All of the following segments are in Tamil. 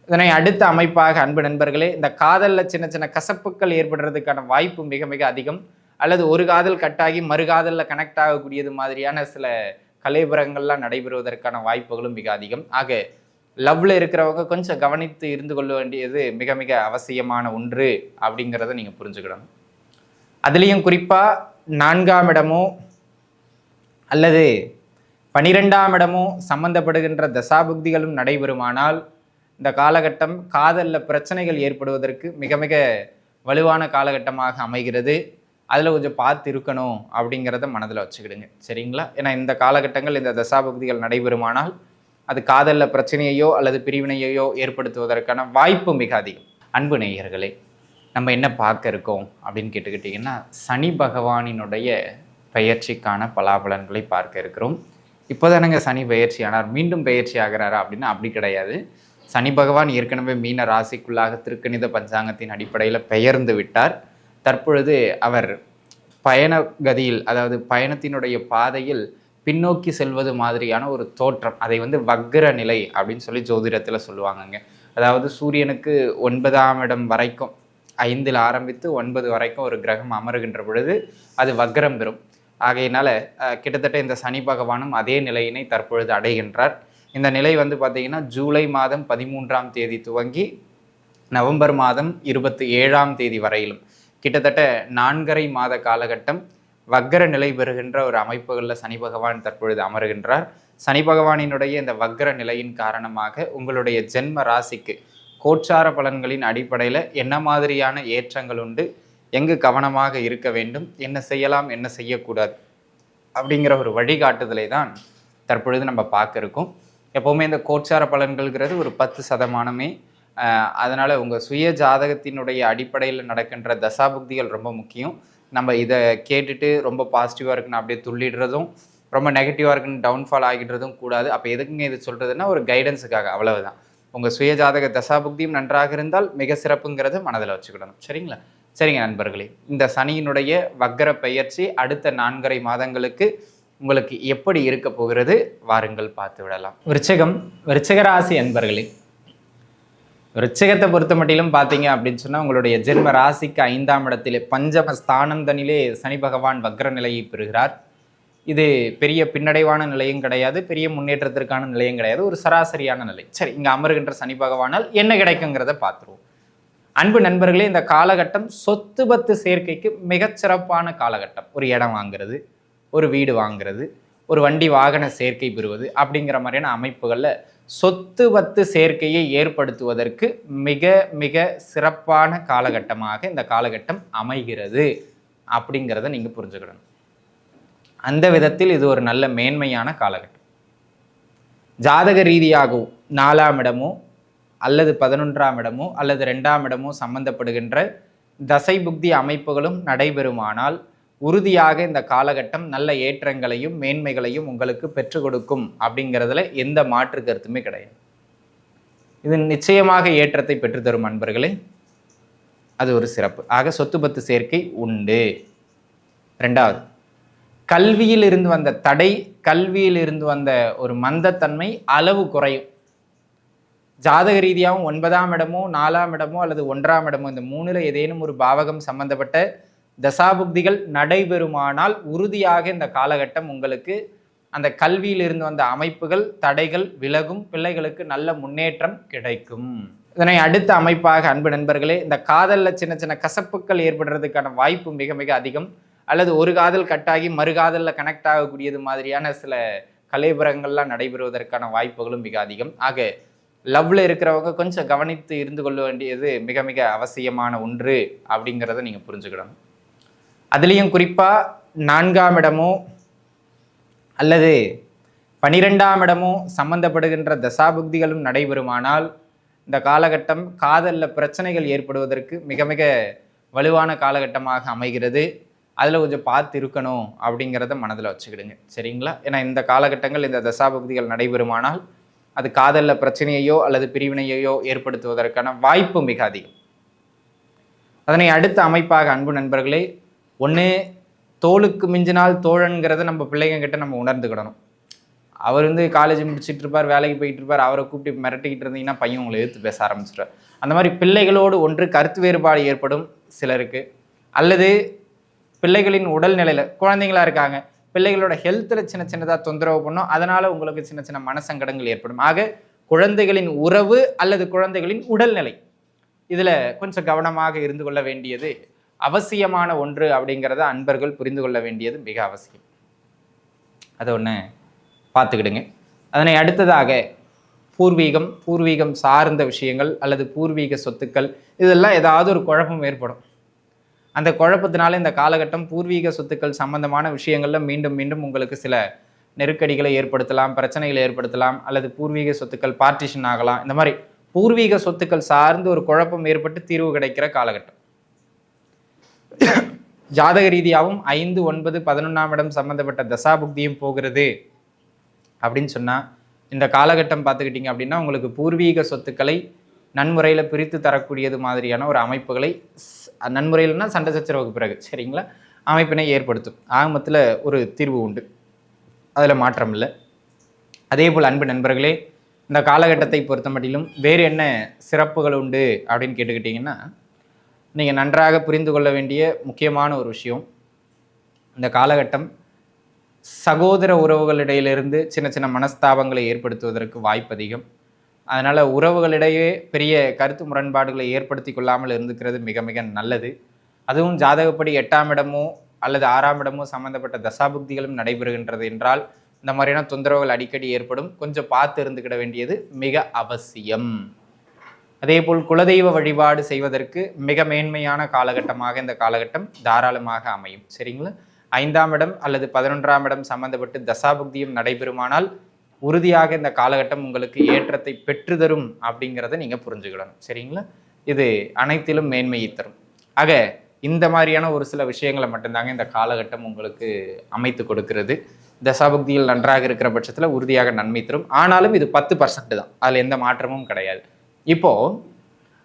இதனை அடுத்த அமைப்பாக அன்பு நண்பர்களே, இந்த காதலில் சின்ன சின்ன கசப்புக்கள் ஏற்படுறதுக்கான வாய்ப்பு மிக மிக அதிகம். அல்லது ஒரு காதல் கட்டாகி மறுகாதலில் கனெக்ட் ஆகக்கூடியது மாதிரியான சில கலைபுரங்கள்லாம் நடைபெறுவதற்கான வாய்ப்புகளும் மிக அதிகம். ஆக லவ்ல இருக்கிறவங்க கொஞ்சம் கவனித்து இருந்து கொள்ள வேண்டியது மிக மிக அவசியமான ஒன்று அப்படிங்கிறத நீங்கள் புரிஞ்சுக்கிடணும். அதுலேயும் குறிப்பாக 4ஆம் இடமோ அல்லது 12ஆம் இடமோ சம்பந்தப்படுகின்ற தசாபுக்திகளும் நடைபெறுமானால் இந்த காலகட்டம் காதலில் பிரச்சனைகள் ஏற்படுவதற்கு மிக மிக வலுவான காலகட்டமாக அமைகிறது. அதில் கொஞ்சம் பார்த்து இருக்கணும் அப்படிங்கிறத மனதில் வச்சுக்கிடுங்க, சரிங்களா? ஏன்னா இந்த காலகட்டங்கள் இந்த தசாபுக்திகள் நடைபெறுமானால் அது காதலில் பிரச்சனையையோ அல்லது பிரிவினையையோ ஏற்படுத்துவதற்கான வாய்ப்பு மிக அதிகம். அன்பு நேயர்களே, நம்ம என்ன பார்க்க இருக்கோம் அப்படின்னு கேட்டுக்கிட்டிங்கன்னா, சனி பகவானினுடைய பெயர்ச்சிக்கான பலாபலன்களை பார்க்க இருக்கிறோம். இப்போதானங்க சனி பெயர்ச்சி ஆனார், மீண்டும் பெயர்ச்சி ஆகிறாரா அப்படின்னா அப்படி கிடையாது. சனி பகவான் ஏற்கனவே மீன ராசிக்குள்ளாக திருக்கணித பஞ்சாங்கத்தின் அடிப்படையில் பெயர்ந்து விட்டார். தற்பொழுது அவர் பயண கதியில், அதாவது பயணத்தினுடைய பாதையில் பின்னோக்கி செல்வது மாதிரியான ஒரு தோற்றம், அதை வக்ர நிலை அப்படின்னு சொல்லி ஜோதிடத்தில் சொல்லுவாங்கங்க. அதாவது சூரியனுக்கு 9ஆம் இடம் வரைக்கும், 5ல் ஆரம்பித்து 9 வரைக்கும் ஒரு கிரகம் அமருகின்ற பொழுது அது வக்ரம் பெறும். ஆகையினால கிட்டத்தட்ட இந்த சனி பகவானும் அதே நிலையினை தற்பொழுது அடைகின்றார். இந்த நிலை பார்த்தீங்கன்னா ஜூலை மாதம் 13ஆம் தேதி துவங்கி நவம்பர் மாதம் 27ஆம் தேதி வரையிலும் கிட்டத்தட்ட 4.5 மாத காலகட்டம் வக்ர நிலை பெறுகின்ற ஒரு அமைப்புகளில் சனி பகவான் தற்பொழுது அமருகின்றார். சனி பகவானினுடைய இந்த வக்ர நிலையின் காரணமாக உங்களுடைய ஜென்ம ராசிக்கு கோச்சார பலன்களின் அடிப்படையில் என்ன மாதிரியான ஏற்றங்கள் உண்டு, எங்கு கவனமாக இருக்க வேண்டும், என்ன செய்யலாம் என்ன செய்யக்கூடாது அப்படிங்கிற ஒரு வழிகாட்டுதலை தான் தற்பொழுது நம்ம பார்க்க இருக்கோம். எப்போவுமே இந்த கோச்சார பலன்கள்ங்கிறது ஒரு 10%. அதனால் உங்கள் சுய ஜாதகத்தினுடைய அடிப்படையில் நடக்கின்ற தசாபுக்திகள் ரொம்ப முக்கியம். நம்ம இதை கேட்டுட்டு ரொம்ப பாசிட்டிவாக இருக்குன்னு அப்படியே துள்ளிடுறதும், ரொம்ப நெகட்டிவாக இருக்குன்னு டவுன்ஃபால் ஆகிடுறதும் கூடாது. அப்போ எதுக்குங்க இது சொல்கிறதுன்னா ஒரு கைடன்ஸுக்காக, அவ்வளவுதான். உங்கள் சுய ஜாதக தசாபுக்தியும் நன்றாக இருந்தால் மிக சிறப்புங்கிறத மனதில் வச்சுக்கிடணும், சரிங்களா? சரிங்க நண்பர்களே, இந்த சனியினுடைய வக்ர பெயர்ச்சி அடுத்த 4.5 மாதங்களுக்கு உங்களுக்கு எப்படி இருக்க போகிறது வாருங்கள் பார்த்து விடலாம். விருச்சிக ராசி அன்பர்களே, விருச்சிகத்தை பொறுத்த மட்டிலும் பார்த்தீங்க அப்படின்னு சொன்னால் உங்களுடைய ஜென்ம ராசிக்கு 5ஆம் இடத்திலே பஞ்சம ஸ்தானம் தனிலே சனி பகவான் வக்ர நிலையை பெறுகிறார். இது பெரிய பின்னடைவான நிலையும் கிடையாது, பெரிய முன்னேற்றத்திற்கான நிலையும் கிடையாது, ஒரு சராசரியான நிலை. சரி, இங்கே அமருகின்ற சனி பகவானால் என்ன கிடைக்குங்கிறத பார்த்துருவோம். அன்பு நண்பர்களே, இந்த காலகட்டம் சொத்து பத்து சேர்க்கைக்கு மிகச்சிறப்பான காலகட்டம். ஒரு இடம் வாங்கிறது, ஒரு வீடு வாங்கிறது, ஒரு வண்டி வாகன சேர்க்கை பெறுவது அப்படிங்கிற மாதிரியான அமைப்புகளில் சொத்து பத்து சேர்க்கையை ஏற்படுத்துவதற்கு மிக மிக சிறப்பான காலகட்டமாக இந்த காலகட்டம் அமைகிறது அப்படிங்கிறத நீங்கள் புரிஞ்சுக்கிடணும். அந்த விதத்தில் இது ஒரு நல்ல மேன்மையான காலகட்டம். ஜாதக ரீதியாகவும் 4ஆம் இடமோ அல்லது 11ஆம் இடமோ அல்லது 2ஆம் இடமோ சம்பந்தப்படுகின்ற தசை புக்தி அமைப்புகளும் நடைபெறுமானால் உறுதியாக இந்த காலகட்டம் நல்ல ஏற்றங்களையும் மேன்மைகளையும் உங்களுக்கு பெற்றுக் கொடுக்கும் அப்படிங்கிறதுல எந்த மாற்று கருத்துமே கிடையாது. இது நிச்சயமாக ஏற்றத்தை பெற்றுத்தரும் அன்பர்களே, அது ஒரு சிறப்பு. ஆக சொத்து பத்து சேர்க்கை உண்டு. 2வது, கல்வியில் இருந்து வந்த தடை, கல்வியில் இருந்து வந்த ஒரு மந்தத்தன்மை அளவு குறையும். ஜாதக ரீதியாகவும் 9ஆம் இடமோ 4ஆம் இடமோ அல்லது 1ஆம் இடமோ இந்த 3ல் ஏதேனும் ஒரு பாவகம் சம்பந்தப்பட்ட தசாபுக்திகள் நடைபெறுமானால் உறுதியாக இந்த காலகட்டம் உங்களுக்கு அந்த கல்வியில் இருந்து வந்த அமைப்புகள் தடைகள் விலகும், பிள்ளைகளுக்கு நல்ல முன்னேற்றம் கிடைக்கும். இதனை அடுத்த அமைப்பாக அன்பு நண்பர்களே, இந்த காதலில் சின்ன சின்ன கசப்புக்கள் ஏற்படுறதுக்கான வாய்ப்பு மிக மிக அதிகம். அல்லது ஒரு காதல் கட்டாகி மறுகாதலில் கனெக்ட் ஆகக்கூடியது மாதிரியான சில கலைபுரங்கள்லாம் நடைபெறுவதற்கான வாய்ப்புகளும் மிக அதிகம். ஆக லவ்ல இருக்கிறவங்க கொஞ்சம் கவனித்து இருந்து கொள்ள வேண்டியது மிக மிக அவசியமான ஒன்று அப்படிங்கிறத நீங்கள் புரிஞ்சுக்கிடணும். அதுலேயும் குறிப்பாக 4ஆம் இடமோ அல்லது 12ஆம் இடமோ சம்பந்தப்படுகின்ற தசாபுக்திகளும் நடைபெறுமானால் இந்த காலகட்டம் காதலில் பிரச்சனைகள் ஏற்படுவதற்கு மிக மிக வலுவான காலகட்டமாக அமைகிறது. அதில் கொஞ்சம் பார்த்து இருக்கணும் அப்படிங்கிறத மனதில் வச்சுக்கிடுங்க, சரிங்களா? ஏன்னா இந்த காலகட்டங்கள் இந்த தசாபுக்திகள் நடைபெறுமானால் அது காதலில் பிரச்சனையையோ அல்லது பிரிவினையையோ ஏற்படுத்துவதற்கான வாய்ப்பு மிக அதிகம். அதனை அடுத்த அமைப்பாக அன்பு நண்பர்களே, ஒன்று தோளுக்கு மிஞ்சினால் தோழன்கிறத நம்ம பிள்ளைங்க கிட்ட நம்ம உணர்ந்துக்கிடணும். அவர் வந்து காலேஜ் முடிச்சுட்டு இருப்பார், வேலைக்கு போயிட்டு இருப்பார், அவரை கூப்பிட்டு மிரட்டிக்கிட்டு இருந்தீங்கன்னா பையன் உங்களை எதிர்த்து பேச ஆரம்பிச்சிட்டார். அந்த மாதிரி பிள்ளைகளோடு ஒன்று கருத்து வேறுபாடு ஏற்படும் சிலருக்கு, அல்லது பிள்ளைகளின் உடல்நிலையில் குழந்தைங்களா இருக்காங்க, பிள்ளைகளோட ஹெல்த்தில் சின்ன சின்னதாக தொந்தரவு பண்ணும், அதனால் உங்களுக்கு சின்ன சின்ன மனசங்கடங்கள் ஏற்படும். ஆக குழந்தைகளின் உறவு அல்லது குழந்தைகளின் உடல்நிலை இதில் கொஞ்சம் கவனமாக இருந்து கொள்ள வேண்டியது அவசியமான ஒன்று அப்படிங்கிறத அன்பர்கள் புரிந்து கொள்ள வேண்டியது மிக அவசியம். அதை ஒன்று பார்த்துக்கிடுங்க. அதனை அடுத்ததாக பூர்வீகம் சார்ந்த விஷயங்கள் அல்லது பூர்வீக சொத்துக்கள், இதெல்லாம் ஏதாவது ஒரு குழப்பம் ஏற்படும். அந்த குழப்பத்தினால இந்த காலகட்டம் பூர்வீக சொத்துக்கள் சம்பந்தமான விஷயங்கள்ல மீண்டும் மீண்டும் உங்களுக்கு சில நெருக்கடிகளை ஏற்படுத்தலாம், பிரச்சனைகளை ஏற்படுத்தலாம், அல்லது பூர்வீக சொத்துக்கள் பார்ட்டிஷன் ஆகலாம். இந்த மாதிரி பூர்வீக சொத்துக்கள் சார்ந்து ஒரு குழப்பம் ஏற்பட்டு தீர்வு கிடைக்கிற காலகட்டம். ஜாதக ரீதியாகவும் 5, 9, 11ஆம் இடம் சம்பந்தப்பட்ட தசாபுக்தியும் போகிறது அப்படின்னு சொன்னா இந்த காலகட்டம் பார்த்துக்கிட்டீங்க அப்படின்னா உங்களுக்கு பூர்வீக சொத்துக்களை நன்முறையில் பிரித்து தரக்கூடியது மாதிரியான ஒரு அமைப்புகளை, நன்முறையில்னா சண்டை சச்சரவுக்கு பிறகு சரிங்களா, அமைப்பினை ஏற்படுத்தும். ஆகமத்தில் ஒரு தீர்வு உண்டு, அதில் மாற்றம் இல்லை. அதே போல் அன்பு நண்பர்களே, இந்த காலகட்டத்தை பொறுத்த மட்டிலும் வேறு என்ன சிறப்புகள் உண்டு அப்படின்னு கேட்டுக்கிட்டிங்கன்னா, நீங்கள் நன்றாக புரிந்து கொள்ள வேண்டிய முக்கியமான ஒரு விஷயம், இந்த காலகட்டம் சகோதர உறவுகளிடையிலிருந்து சின்ன சின்ன மனஸ்தாபங்களை ஏற்படுத்துவதற்கு வாய்ப்பு அதிகம். அதனால் உறவுகளிடையே பெரிய கருத்து முரண்பாடுகளை ஏற்படுத்தி கொள்ளாமல் இருந்துக்கிறது மிக மிக நல்லது. அதுவும் ஜாதகப்படி 8ஆம் இடமோ அல்லது 6ஆம் இடமோ சம்பந்தப்பட்ட தசாபுக்திகளும் நடைபெறுகின்றது என்றால் இந்த மாதிரியான தொந்தரவுகள் அடிக்கடி ஏற்படும். கொஞ்சம் பார்த்து இருந்துக்கிட வேண்டியது மிக அவசியம். அதே போல் குலதெய்வ வழிபாடு செய்வதற்கு மிக மேன்மையான காலகட்டமாக இந்த காலகட்டம் தாராளமாக அமையும். சரிங்களா? 5ஆம் இடம் அல்லது 11ஆம் இடம் சம்பந்தப்பட்டு தசாபுக்தியும் நடைபெறுமானால் உறுதியாக இந்த காலகட்டம் உங்களுக்கு ஏற்றத்தை பெற்றுதரும் அப்படிங்கிறத நீங்கள் புரிஞ்சுக்கிடணும். சரிங்களா? இது அனைத்திலும் மேன்மையை தரும். ஆக இந்த மாதிரியான ஒரு சில விஷயங்களை மட்டும்தாங்க இந்த காலகட்டம் உங்களுக்கு அமைத்து கொடுக்கிறது. தசாபுக்தியில் நன்றாக இருக்கிற பட்சத்தில் உறுதியாக நன்மை தரும். ஆனாலும் இது 10% தான், அதில் எந்த மாற்றமும் கிடையாது. இப்போ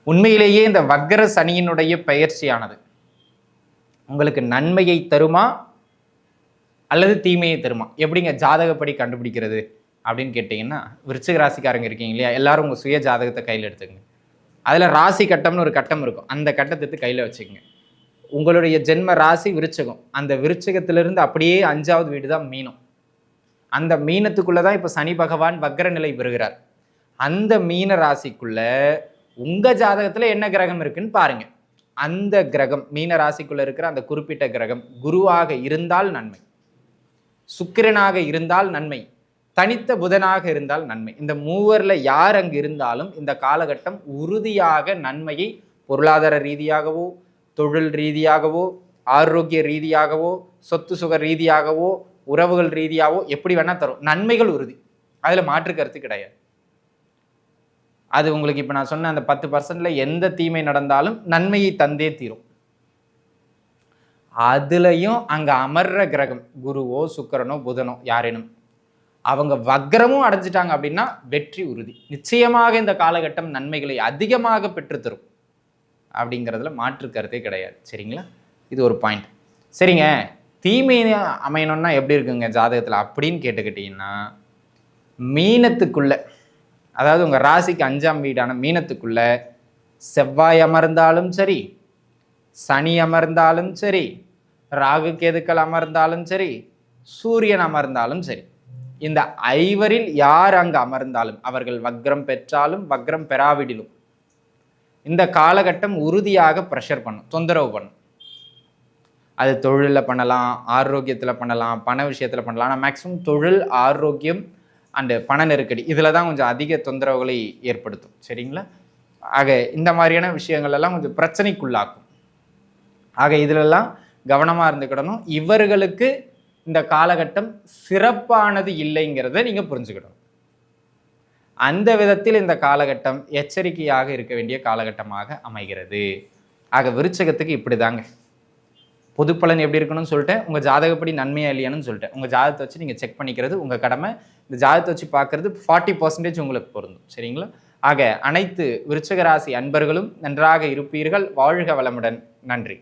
உண்மையிலேயே இந்த வக்கர சனியினுடைய பயிற்சியானது உங்களுக்கு நன்மையை தருமா அல்லது தீமையை தருமா? எப்படிங்க ஜாதகப்படி கண்டுபிடிக்கிறது அப்படின்னு கேட்டிங்கன்னா, விருச்சிக ராசிக்காரங்க இருக்கீங்க இல்லையா, எல்லாரும் உங்கள் சுய ஜாதகத்தை கையில் எடுத்துக்கங்க. அதில் ராசி கட்டம்னு ஒரு கட்டம் இருக்கும், அந்த கட்டத்தை கையில் வச்சுக்கோங்க. உங்களுடைய ஜென்ம ராசி விருச்சகம், அந்த விருச்சகத்திலிருந்து அப்படியே 5ஆவது வீடு தான் மீனம். அந்த மீனத்துக்குள்ளே தான் இப்போ சனி பகவான் வக்கர நிலை பெறுகிறார். அந்த மீன ராசிக்குள்ள உங்கள் ஜாதகத்தில் என்ன கிரகம் இருக்குன்னு பாருங்க. அந்த கிரகம் மீன ராசிக்குள்ள இருக்கிற அந்த குறிப்பிட்ட கிரகம் குருவாக இருந்தால் நன்மை, சுக்கிரனாக இருந்தால் நன்மை, தனித்த புதனாக இருந்தால் நன்மை. இந்த மூவரில் யார் அங்கு இருந்தாலும் இந்த காலகட்டம் உறுதியாக நன்மையை பொருளாதார ரீதியாகவோ, தொழில் ரீதியாகவோ, ஆரோக்கிய ரீதியாகவோ, சொத்து சுக ரீதியாகவோ, உறவுகள் ரீதியாகவோ எப்படி வேணா தரும். நன்மைகள் உறுதி, அதில் மாற்று கருத்து கிடையாது. அது உங்களுக்கு இப்போ நான் சொன்ன அந்த 10%ல எந்த தீமை நடந்தாலும் நன்மையை தந்தே தீரும். அதுலயும் அங்க அமர்ற கிரகம் குருவோ சுக்கிரனோ புதனோ யாரேனும் அவங்க வக்ரமும் அடைஞ்சிட்டாங்க அப்படின்னா வெற்றி உறுதி. நிச்சயமாக இந்த காலகட்டம் நன்மைகளை அதிகமாக பெற்றுத்தரும் அப்படிங்கிறதுல மாற்று கருத்தே கிடையாது. சரிங்களா? இது ஒரு பாயிண்ட். சரிங்க, தீமை அமையணும்னா எப்படி இருக்குங்க ஜாதகத்தில் அப்படின்னு கேட்டுக்கிட்டீங்கன்னா, மீனத்துக்குள்ள, அதாவது உங்கள் ராசிக்கு 5ஆம் வீடான மீனத்துக்குள்ள செவ்வாய் அமர்ந்தாலும் சரி, சனி அமர்ந்தாலும் சரி, ராகு கேதுக்கள் அமர்ந்தாலும் சரி, சூரியன் அமர்ந்தாலும் சரி, இந்த 5வரில் யார் அங்கு அமர்ந்தாலும் அவர்கள் வக்ரம் பெற்றாலும் வக்ரம் பெறாவிடிலும் இந்த காலகட்டம் உறுதியாக ப்ரெஷர் பண்ணும், தொந்தரவு பண்ணும். அது தொழிலில் பண்ணலாம், ஆரோக்கியத்தில் பண்ணலாம், பண விஷயத்தில் பண்ணலாம். ஆனால் மேக்ஸிமம் தொழில், ஆரோக்கியம் அண்டு பண நெருக்கடி இதில் தான் கொஞ்சம் அதிக தொந்தரவுகளை ஏற்படுத்தும். சரிங்களா? ஆக இந்த மாதிரியான விஷயங்கள் எல்லாம் கொஞ்சம் பிரச்சனைக்குள்ளாக்கும். ஆக இதிலெல்லாம் கவனமாக இருந்துக்கிடணும். இவர்களுக்கு இந்த காலகட்டம் சிறப்பானது இல்லைங்கிறத நீங்கள் புரிஞ்சுக்கிடணும். அந்த விதத்தில் இந்த காலகட்டம் எச்சரிக்கையாக இருக்க வேண்டிய காலகட்டமாக அமைகிறது. ஆக விருச்சகத்துக்கு இப்படி தாங்க பொது பலன் எப்படி இருக்கணும்னு சொல்லிட்டேன், உங்கள் ஜாதகப்படி நன்மையா இல்லையானு சொல்லிட்டேன். உங்கள் ஜாதகத்தை வச்சு நீங்கள் செக் பண்ணிக்கிறது உங்கள் கடமை. இந்த ஜாதகத்தை வச்சு பார்க்கறது 40% உங்களுக்கு பொருந்தும். சரிங்களா? ஆக அனைத்து விருச்சிக ராசி அன்பர்களும் நன்றாக இருப்பீர்கள். வாழ்க வளமுடன். நன்றி.